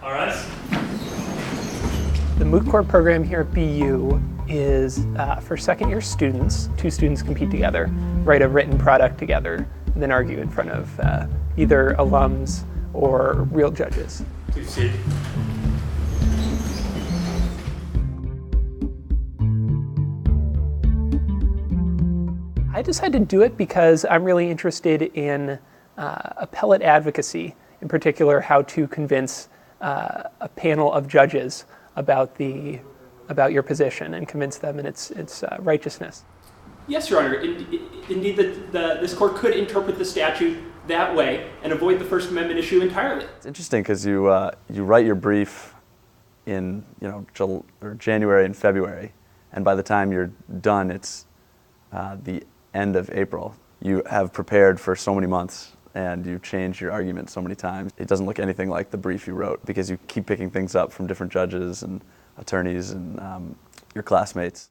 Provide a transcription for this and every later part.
All right. The Moot Court program here at BU is for second-year students. Two students compete together, write a written product together, and then argue in front of either alums or real judges. Please sit. I decided to do it because I'm really interested in appellate advocacy, in particular how to convince a panel of judges about your position and convince them in its righteousness. Yes, Your Honor. Indeed, this court could interpret the statute that way and avoid the First Amendment issue entirely. It's interesting because you write your brief in January and February, and by the time you're done, it's the end of April. You have prepared for so many months, and you changed your argument so many times. It doesn't look anything like the brief you wrote because you keep picking things up from different judges and attorneys and your classmates.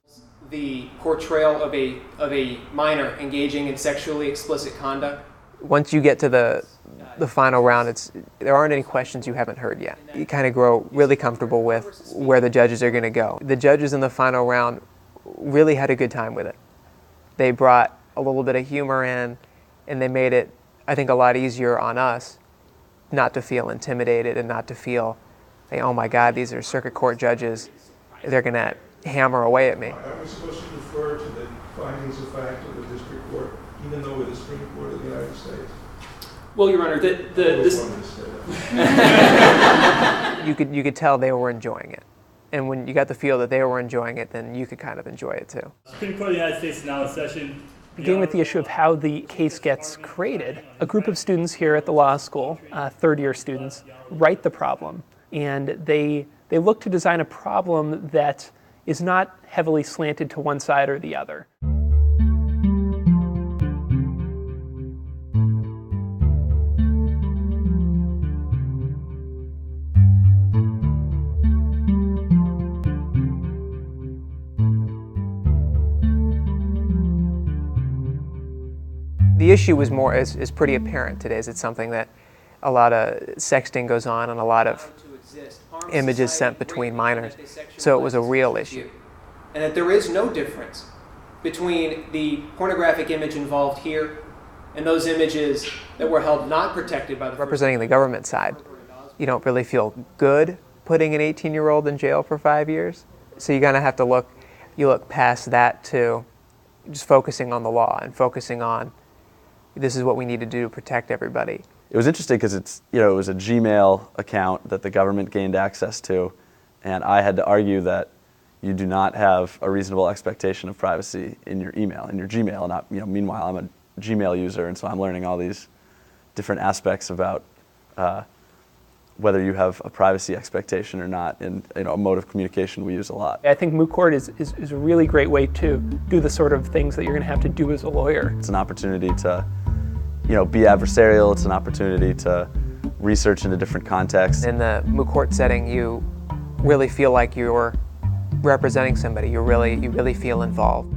The portrayal of a minor engaging in sexually explicit conduct. Once you get to the final round, there aren't any questions you haven't heard yet. You kind of grow really comfortable with where the judges are going to go. The judges in the final round really had a good time with it. They brought a little bit of humor in, and they made it, I think, a lot easier on us not to feel intimidated and not to feel, oh my God, these are circuit court judges. They're going to hammer away at me. Are we supposed to refer to the findings of fact of the district court, even though we're the Supreme Court of the United States? Well, Your Honor, You could tell they were enjoying it. And when you got the feel that they were enjoying it, then you could kind of enjoy it too. Supreme Court of the United States is now in session. Beginning with the issue of how the case gets created, a group of students here at the law school, third-year students, write the problem, and they look to design a problem that is not heavily slanted to one side or the other. The issue is pretty apparent today. It's something that a lot of sexting goes on and a lot of images sent between minors. So it was a real issue. And that there is no difference between the pornographic image involved here and those images that were held not protected by the representing the government side. You don't really feel good putting an 18-year-old in jail for 5 years. So you're gonna have to look past that to just focusing on the law and focusing on this is what we need to do to protect everybody. It was interesting because it was a Gmail account that the government gained access to, and I had to argue that you do not have a reasonable expectation of privacy in your email, in your Gmail. Not, meanwhile, I'm a Gmail user, and so I'm learning all these different aspects about whether you have a privacy expectation or not, in a mode of communication we use a lot. I think Moot Court is a really great way to do the sort of things that you're going to have to do as a lawyer. It's an opportunity to be adversarial. It's an opportunity to research into different contexts. In the Moot Court setting, you really feel like you're representing somebody. You really feel involved.